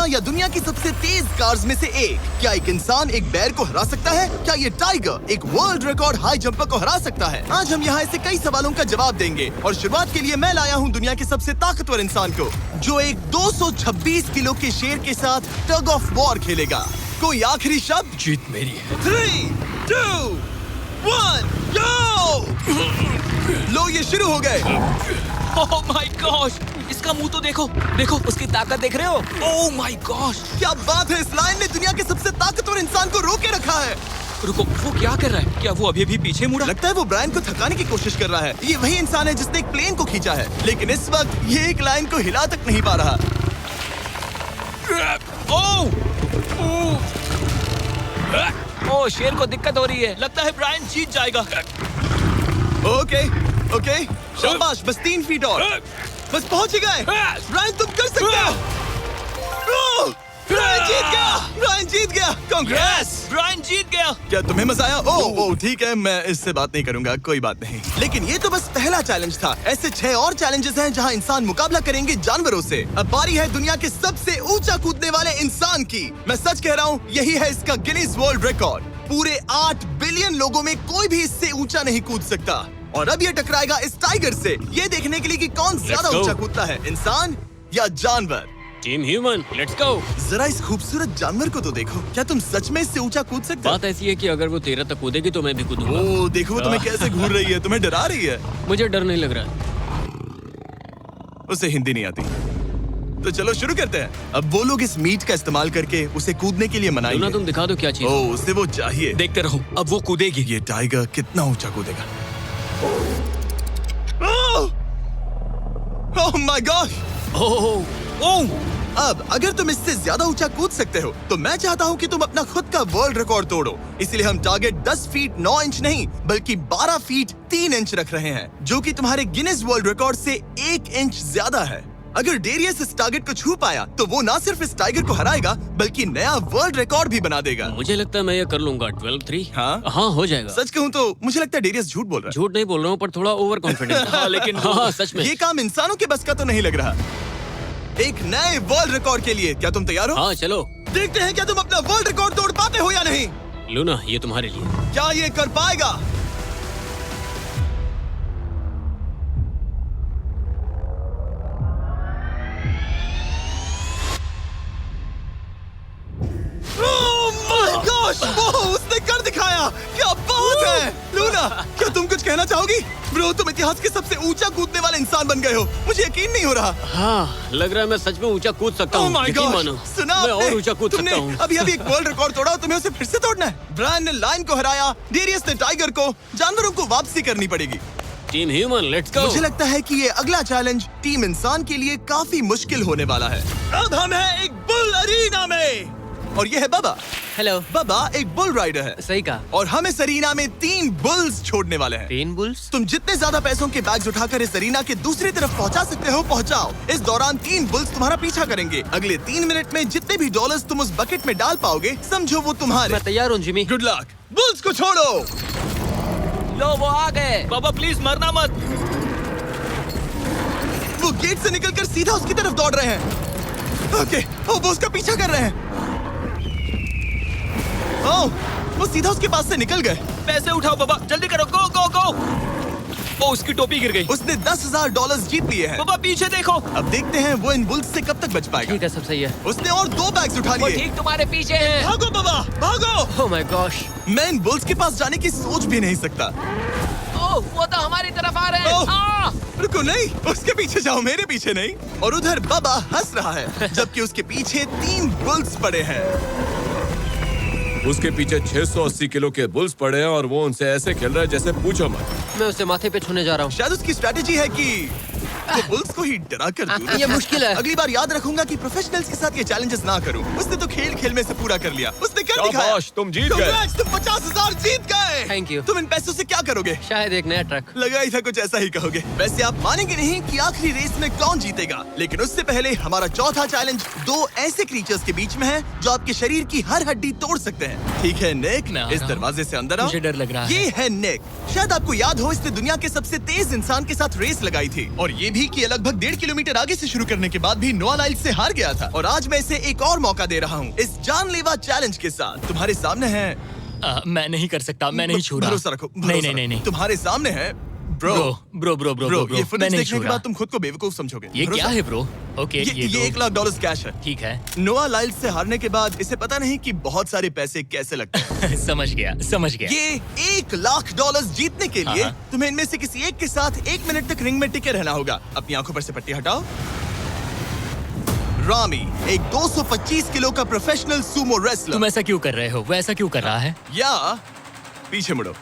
या दुनिया की सबसे तेज कार्स में से एक? क्या एक इंसान एक बैर को हरा सकता है? क्या ये टाइगर एक वर्ल्ड रिकॉर्ड हाई जंपर को हरा सकता है? आज हम यहाँ ऐसे कई सवालों का जवाब देंगे और शुरुआत के लिए मैं लाया हूँ दुनिया के सबसे ताकतवर इंसान को, जो एक 226 किलो के शेर के साथ टग ऑफ वॉर खेलेगा। कोई आखिरी शब्द? जीत मेरी है। 3, 2, 1, go! लो ये शुरू हो गए। ओह माय गॉश, इसका मुंह तो देखो, देखो उसकी ताकत देख रहे हो? ओह माय गॉश, क्या बात है, इस लायन ने दुनिया के सबसे ताकतवर इंसान को रोके रखा है। रुको, वो क्या कर रहा है? क्या वो अभी भी पीछे मुड़ा? लगता है वो ब्रायन को थकाने की कोशिश कर रहा है। ये वही इंसान है जिसने एक प्लेन को खींचा है, लेकिन इस वक्त ये एक लायन को हिला तक नहीं पा रहा। ओह, शेर को दिक्कत हो रही है। लगता है ब्रायन जीत जाएगा। ओके, शाबाश, बस 3 फीट और, बस पहुंच ही गए। ब्रायन तुम कर सकते हो। ब्रायन जीत गया, ब्रायन जीत गया। कांग्रेस, ब्रायन जीत गया। क्या तुम्हें मजा आया? ओह ठीक है, मैं इससे बात नहीं करूंगा, कोई बात नहीं। लेकिन ये तो बस पहला चैलेंज था। ऐसे 6 और चैलेंजेस हैं जहां इंसान मुकाबला करेंगे जानवरों से। अब बारी है दुनिया के सबसे ऊंचा कूदने वाले इंसान की। मैं सच कह रहा हूँ, यही है इसका गिनीज वर्ल्ड रिकॉर्ड। पूरे 8 बिलियन लोगों में कोई भी इससे ऊंचा नहीं कूद सकता। और अब ये टकराएगा इस टाइगर से, ये देखने के लिए कि कौन ज्यादा ऊंचा कूदता है, इंसान या जानवर। Team human, let's go. जरा इस खूबसूरत जानवर को तो देखो। क्या तुम सच में इससे ऊंचा कूद सकते हो? बात ऐसी है कि अगर वो 13 तक कूदेगी तो मैं भी कूदूंगा। ओह देखो, वो तुम्हें कैसे घूर रही है, तुम्हें डरा रही है। मुझे डर नहीं लग रहा। उसे हिंदी नहीं आती, तो चलो शुरू करते हैं। अब वो लोग इस मीट का इस्तेमाल करके उसे कूदने के लिए मनाएंगे। तुम दिखा दो क्या चीज। ओह, उसे वो चाहिए। देखते रहो, अब वो कूदेगी। ये टाइगर कितना ऊंचा कूदेगा। Oh my God. ओह, अब अगर तुम इससे ज्यादा ऊंचा कूद सकते हो तो मैं चाहता हूँ कि तुम अपना खुद का वर्ल्ड रिकॉर्ड तोड़ो। इसलिए हम टारगेट 10 फीट 9 इंच नहीं बल्कि 12 फीट 3 इंच रख रहे हैं, जो कि तुम्हारे गिनीज वर्ल्ड रिकॉर्ड से 1 इंच ज्यादा है। अगर डेरियस इस टारगेट को छू पाया तो वो ना सिर्फ इस टाइगर को हराएगा बल्कि नया वर्ल्ड रिकॉर्ड भी बना देगा। मुझे लगता है मैं ये कर लूंगा। 12-3। हाँ हो जाएगा। सच कहूँ तो मुझे लगता है डेरियस झूठ बोल रहा है। झूठ नहीं बोल रहा हूँ, पर थोड़ा ओवर कॉन्फिडेंट। लेकिन हाँ, सच में ये काम इंसानों के बस का तो नहीं लग रहा। एक नए वर्ल्ड रिकॉर्ड के लिए क्या तुम तैयार हो? हाँ चलो देखते हैं क्या तुम अपना वर्ल्ड रिकॉर्ड तोड़ पाते हो या नहीं। लूना, ये तुम्हारे लिए। क्या ये कर पाएगा? Oh my gosh! वो उसने कर दिखाया। क्या बात है लूना, क्या तुम कुछ कहना चाहोगी? ब्रो, तुम इतिहास के सबसे ऊंचा कूदने वाले इंसान बन गए हो। मुझे यकीन नहीं हो रहा। हाँ, लग रहा है मैं सच में ऊंचा कूद सकता हूँ। यकीन मानो, सुना मैं और ऊंचा कूद सकता हूँ। अभी एक वर्ल्ड रिकॉर्ड तोड़ा, तुम्हें उसे फिर से तोड़ना है। ब्रायन ने लायन को हराया, डेरियस ने टाइगर को, जानवरों को वापसी करनी पड़ेगी। Team human, let's go. मुझे लगता है कि ये अगला चैलेंज टीम इंसान के लिए काफी मुश्किल होने वाला है। अब हम हैं एक बुल अरीना में और ये है बबा। हेलो। बबा एक बुल राइडर है। सही कहा। और हम इस अरीना में 3 बुल्स छोड़ने वाले हैं। 3 बुल्स? तुम जितने ज्यादा पैसों के बैग्स उठाकर इस अरीना के दूसरी तरफ पहुंचा सकते हो पहुंचाओ। इस दौरान 3 बुल्स तुम्हारा पीछा करेंगे। अगले 3 मिनट में जितने भी डॉलर्स तुम उस बकेट में डाल पाओगे समझो वो तुम्हारे। मैं तैयार हूँ जिमी। Good luck. बुल्स को छोड़ो। लो, वो आ गए। बाबा प्लीज मरना मत। वो गेट से निकलकर सीधा उसकी तरफ दौड़ रहे हैं। ओके, वो उसका पीछा कर रहे हैं। ओह, वो सीधा उसके पास से निकल गए। पैसे उठाओ बाबा, जल्दी करो, गो गो गो। ओ, उसकी टोपी गिर गई। उसने $10,000 जीत लिए हैं। बाबा पीछे देखो। अब देखते हैं वो इन बुल्स से कब तक बच पाएगा। ठीक है, सब सही है। उसने और 2 बैग्स उठा वो लिए। ठीक तुम्हारे पीछे है। भागो बाबा, भागो। Oh my gosh. मैं इन बुल्स के पास जाने की सोच भी नहीं सकता। ओह, वो तो हमारी तरफ आ रहे ओह, हैं। रुको, नहीं, उसके पीछे जाओ, मेरे पीछे नहीं। और उधर बाबा हंस रहा है जबकि उसके पीछे 3 बुल्स पड़े हैं। उसके पीछे 680 किलो के बुल्स पड़े हैं और वो उनसे ऐसे खेल रहा है जैसे पूछो मत। मैं उसे माथे पे छूने जा रहा हूँ। शायद उसकी स्ट्रेटेजी है कि वो बुल्स को ही डरा कर दूर ये मुश्किल है। अगली बार याद रखूंगा कि प्रोफेशनल्स के साथ ये चैलेंजेस ना करूं। उसने तो खेल खेल में से पूरा कर लिया। उसने कर दिखाया। शाबाश, तुम जीत गए। Congrats, तुम 50,000 जीत गए। Thank you। तुम इन पैसों से क्या करोगे? शायद एक नया ट्रक। लगा ही था कुछ ऐसा ही कहोगे। वैसे आप मानेंगे नहीं कि आखिरी रेस में कौन जीतेगा, लेकिन उससे पहले हमारा चौथा चैलेंज 2 ऐसे क्रीचर्स के बीच में है जो आपके शरीर की हर हड्डी तोड़ सकते हैं। ठीक है निक, मैं आ इस रहा हूं। दरवाजे से अंदर आओ। मुझे डर लग रहा है। ये है निक। शायद आपको याद हो इसने दुनिया के सबसे तेज इंसान के साथ रेस लगाई थी और ये भी कि ये लगभग 1.5 किलोमीटर आगे से शुरू करने के बाद भी नोआ लाइल्स से हार गया था। और आज मैं इसे एक और मौका दे रहा हूँ इस जानलेवा चैलेंज के साथ। तुम्हारे सामने है मैं नहीं कर सकता, मैं नहीं छू रहा। भरोसा रखो, नहीं भरोसा नहीं नहीं रखो। नहीं। तुम्हारे सामने है ब्रो। ब्रो, ये मैं फुटेज नहीं देखने छू के रहा। बाद तुम खुद को बेवकूफ समझोगे। ये भरोसा- क्या है ब्रो? ओके, ये तो $1 लाख कैश है। ठीक है। नोआ लाइल्स से हारने के बाद इसे पता नहीं कि बहुत सारे पैसे कैसे लगते हैं। समझ गया। ये $1 लाख जीतने के लिए हाँ। तुम्हें इनमें से किसी एक के साथ 1 मिनट तक रिंग में टिके रहना होगा। अपनी आंखों पर से पट्टी हटाओ। रामी एक 225 किलो का प्रोफेशनल सूमो रेसलर। तुम ऐसा क्यों कर रहे हो? वो ऐसा क्यों कर रहा है? या पीछे मुड़ो।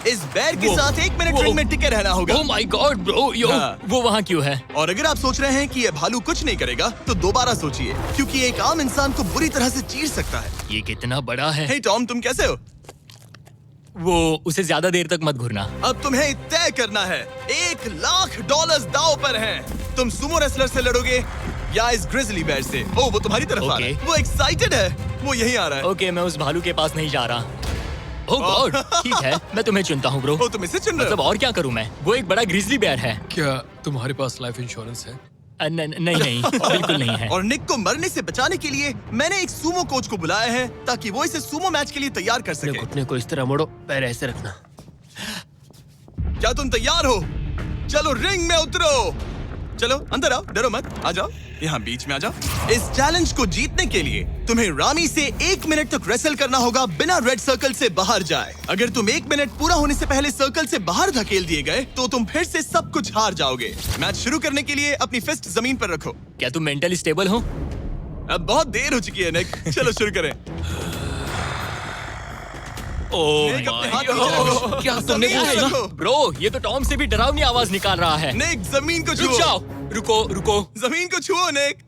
इस बैर के वो- साथ 1 मिनट वो- रिंग में टिके रहना होगा। ओह माय गॉड ब्रो, यो हाँ। वो वहाँ क्यों है? और अगर आप सोच रहे हैं कि ये भालू कुछ नहीं करेगा तो दोबारा सोचिए, क्योंकि एक आम इंसान को बुरी तरह से चीर सकता है। ये कितना बड़ा है। हे टॉम, तुम कैसे हो? वो उसे ज्यादा देर तक मत घूरना। अब तुम्हें तय करना है। $1 लाख दांव पर हैं। तुम सुमो रेसलर से लड़ोगे या इस ग्रिजली बेयर से? ओह, वो तुम्हारी तरफ आ रहा है। ओके। वो एक्साइटेड है। वो यहीं आ रहा है। ओके, मैं उस भालू के पास नहीं जा रहा। ओह गॉड, ठीक है, मैं तुम्हें चुनता हूँ ब्रो। ओ, तुम इसे चुन रहे मतलब हो? और क्या करूँ मैं? वो एक बड़ा ग्रिजली बेयर है। क्या तुम्हारे पास लाइफ इंश्योरेंस है? नहीं, बिल्कुल नहीं है। और निक को मरने से बचाने के लिए मैंने एक सूमो कोच को बुलाया है ताकि वो इसे सूमो मैच के लिए तैयार कर अपने सके। घुटने को इस तरह मोड़ो, पैर ऐसे रखना। क्या तुम तैयार हो? चलो रिंग में उतरो। चलो अंदर आओ, डरो मत, आ जाओ, यहाँ बीच में आ जाओ। इस चैलेंज को जीतने के लिए तुम्हें रामी से 1 मिनट तक रेसल करना होगा बिना रेड सर्कल से बाहर जाए। अगर तुम 1 मिनट पूरा होने से पहले सर्कल से बाहर धकेल दिए गए तो तुम फिर से सब कुछ हार जाओगे। मैच शुरू करने के लिए अपनी फिस्ट जमीन पर रखो। क्या तुम मेंटली स्टेबल हो? अब बहुत देर हो चुकी है निक, चलो शुरू करें। ओह निक, अपने माय हाथ नीचे रखो। गॉड, क्या तुमने जमीन वो पे सुना? रखो। ब्रो, ये तो टॉम से भी डरावनी आवाज निकाल रहा है। निक, जमीन को रुक छुओ। जाओ, रुको। जमीन को छुओ निक।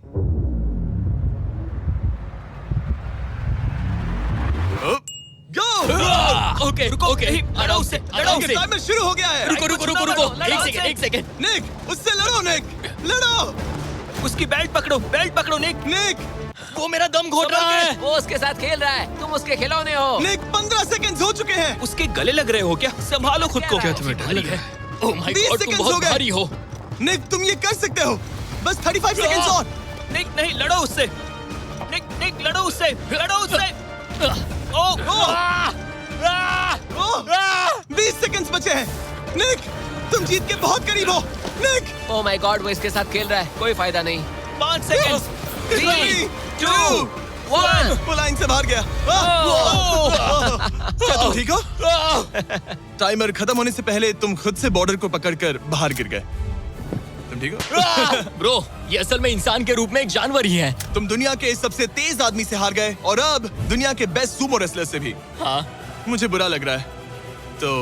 गो। ओके, लड़ो उससे। टाइमर शुरू हो गया है। रुको, एक सेकंड। निक, उससे लड़ो निक, लड़ो। उसकी बेल्ट पकड़ो निक। निक, वो मेरा दम घोट रहा है। वो उसके साथ खेल रहा है, तुम उसके खिलौने हो। निक 15 सेकंड्स हो चुके हैं। उसके गले लग रहे हो क्या? संभालो खुद को। क्या तुम्हें डर लग रहा है? ओह माय 20 गॉड, तुम सेकंड्स हो बहुत गए। भारी हो। निक, तुम ये कर सकते हो। बस 35 सेकंड्स और। निक, नहीं, लड़ो उससे। निक, लड़ो उससे। ओह, ओह, 20 सेकंड्स बचे हैं। निक, तुम जीत के बहुत करीब हो। निक, ओह माय गॉड, वो इसके साथ खेल रहा है, कोई फायदा नहीं। 5 सेकंड। 3, 2, 1। वो लाइन से बाहर गया। क्या तुम ठीक हो? टाइमर खत्म होने से पहले तुम खुद से बॉर्डर को पकड़कर बाहर गिर गए। तुम ठीक हो? ब्रो, ये असल में इंसान के रूप में एक जानवर ही है। तुम दुनिया के सबसे तेज आदमी से हार गए और अब दुनिया के बेस्ट सूमो रेसलर से भी। हाँ, मुझे बुरा लग रहा है, तो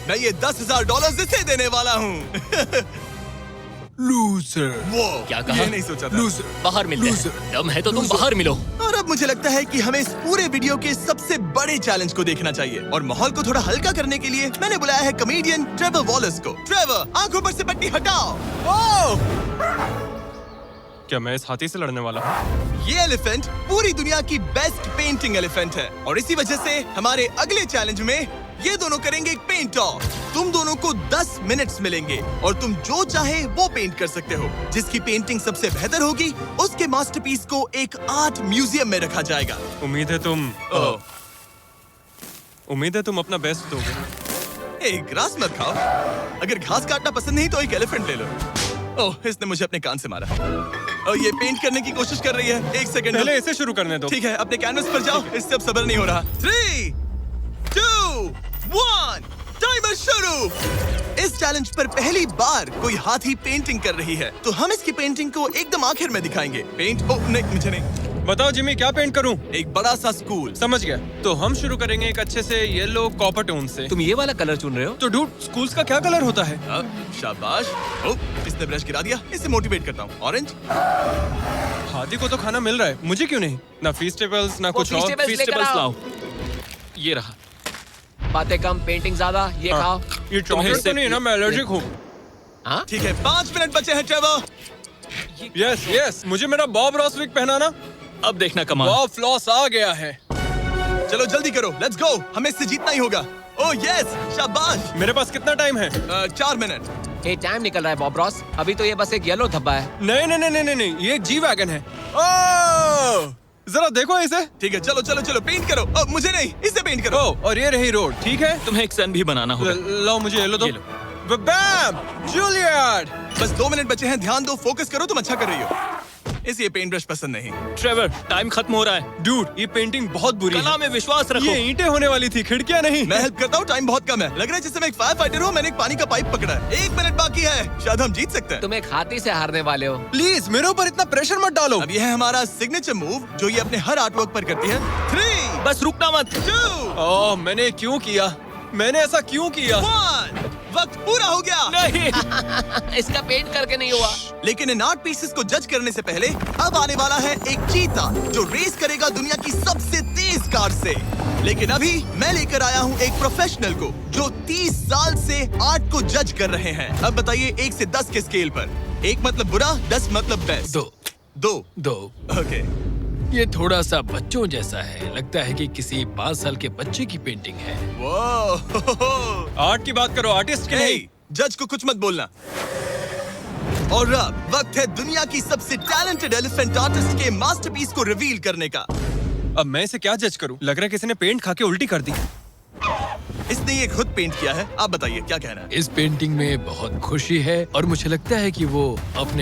मैं ये $10,000 इसे देने वाला हूँ। लूजर। वो क्या कहा? ये नहीं सोचा था। लूजर। बाहर मिलते हैं। Loser. दम है तो तुम बाहर मिलो। और अब मुझे लगता है कि हमें इस पूरे वीडियो के सबसे बड़े चैलेंज को देखना चाहिए और माहौल को थोड़ा हल्का करने के लिए मैंने बुलाया है कॉमेडियन ट्रेवर वॉलस को। ट्रेवर, आंखों पर से पट्टी हटाओ। ओह! क्या मैं इस हाथी से लड़ने वाला हूँ? ये एलिफेंट पूरी दुनिया की बेस्ट पेंटिंग एलिफेंट है और इसी वजह से हमारे अगले चैलेंज में ये दोनों करेंगे एक पेंट ऑफ। तुम दोनों को 10 मिनट्स मिलेंगे और तुम जो चाहे वो पेंट कर सकते हो। जिसकी पेंटिंग सबसे बेहतर होगी उसके मास्टरपीस को एक आर्ट म्यूजियम में रखा जाएगा। उम्मीद है तुम अपना बेस्ट दोगे। ए, ग्रास मत खाओ। अगर घास काटना पसंद नहीं तो एक एलिफेंट ले लो। ओह, इसने मुझे अपने कान से मारा। और ये पेंट करने की कोशिश कर रही है। 1 सेकंड। पहले इसे शुरू करने दो। ठीक है, अपने कैनवस पर जाओ। इससे अब सब्र नहीं हो रहा। 3, 2, 1, टाइमर शुरू। इस चैलेंज पर पहली बार कोई हाथी पेंटिंग कर रही है, तो हम इसकी पेंटिंग को एकदम आखिर में दिखाएंगे। पेंट, ओह नहीं, मुझे नहीं। बताओ जिमी, क्या पेंट करूं? एक बड़ा सा स्कूल। समझ गया। तो हम शुरू करेंगे एक अच्छे से येलो कॉपर टोन से। तुम ये वाला कलर चुन रहे हो? तो डूड, स्कूल्स का क्या कलर होता है? शाबाश। ओह, इसने ब्रश गिरा दिया। इसे मोटिवेट करता हूँ। ऑरेंज। हाथी को तो खाना मिल रहा है, मुझे क्यों नहीं? ना फीस्टेबल्स ना कुछ और। Feastables लाओ। ये रहा। बातें कम, पेंटिंग ज्यादा, ये खाओ। ये चॉकलेट तो नहीं है ना? मैं एलर्जिक हूँ। हाँ? ठीक है, 5 मिनट बचे हैं ट्रेवर। यस, मुझे मेरा बॉब रॉस विग पहनाना। अब देखना कमाल। बॉब फ्लॉस आ गया है। चलो जल्दी करो, लेट्स गो। हमें इससे जीतना ही होगा। ओह यस, शाबाश। मेरे पास कितना टाइम है? 4 मिनट। ये टाइम निकल रहा है बॉब रॉस। अभी तो ये बस एक येलो धब्बा है। नहीं नहीं नहीं नहीं नहीं, ये एक जी वैगन है। ओह, जरा देखो इसे। ठीक है, चलो चलो चलो, पेंट करो। मुझे नहीं, इसे पेंट करो। ओह, और ये रही रोड, ठीक है। तुम्हें एक सन भी बनाना होगा। लो मुझे येलो दो। ये लो। बैम, जूलियट। बस 2 मिनट बचे हैं, ध्यान दो, फोकस करो, तुम अच्छा कर रही हो। इसे ये पेंट ब्रश पसंद नहीं। ट्रेवर, टाइम खत्म हो रहा है। डूड, ये पेंटिंग बहुत बुरी कला है। में विश्वास रखो। ये ईंटें होने वाली थी, खिड़कियां नहीं। मैं हेल्प करता हूँ, टाइम बहुत कम है। लग रहा है जैसे मैं एक फायर फाइटर हूँ, मैंने एक पानी का पाइप पकड़ा है। 1 मिनट बाकी है, शायद हम जीत सकते हैं। तुम एक हाथी से हारने वाले हो। प्लीज मेरे ऊपर इतना प्रेशर मत डालो। अब ये है हमारा सिग्नेचर मूव, जो ये अपने हर आर्ट वर्क पर करती है। 3, बस रुकना मत। 2, ओह, मैंने क्यों किया? मैंने ऐसा क्यों किया? 1, वक्त पूरा हो गया। नहीं। इसका पेंट करके नहीं हुआ। लेकिन इन आर्ट पीसेस को जज करने से पहले अब आने वाला है एक चीता जो रेस करेगा दुनिया की सबसे तेज कार से। लेकिन अभी मैं लेकर आया हूँ एक प्रोफेशनल को जो 30 साल से आर्ट को जज कर रहे हैं। अब बताइए 1 से 10 के स्केल पर। 1 मतलब बुरा, 10 मतलब बेस्ट। 2 2। ओके, ये थोड़ा सा बच्चों जैसा है। लगता है कि किसी 5 साल के बच्चे की पेंटिंग है। वो आर्ट की बात करो, आर्टिस्ट की नहीं। जज को कुछ मत बोलना। और अब वक्त है दुनिया की सबसे टैलेंटेड एलिफेंट आर्टिस्ट के मास्टरपीस को रिवील करने का। अब मैं इसे क्या जज करूं? लग रहा है किसी ने पेंट खा के उल्टी कर दी। इसने ये खुद पेंट किया है। आप बताइए क्या कहना है? इस पेंटिंग में बहुत खुशी है और मुझे लगता है कि वो अपने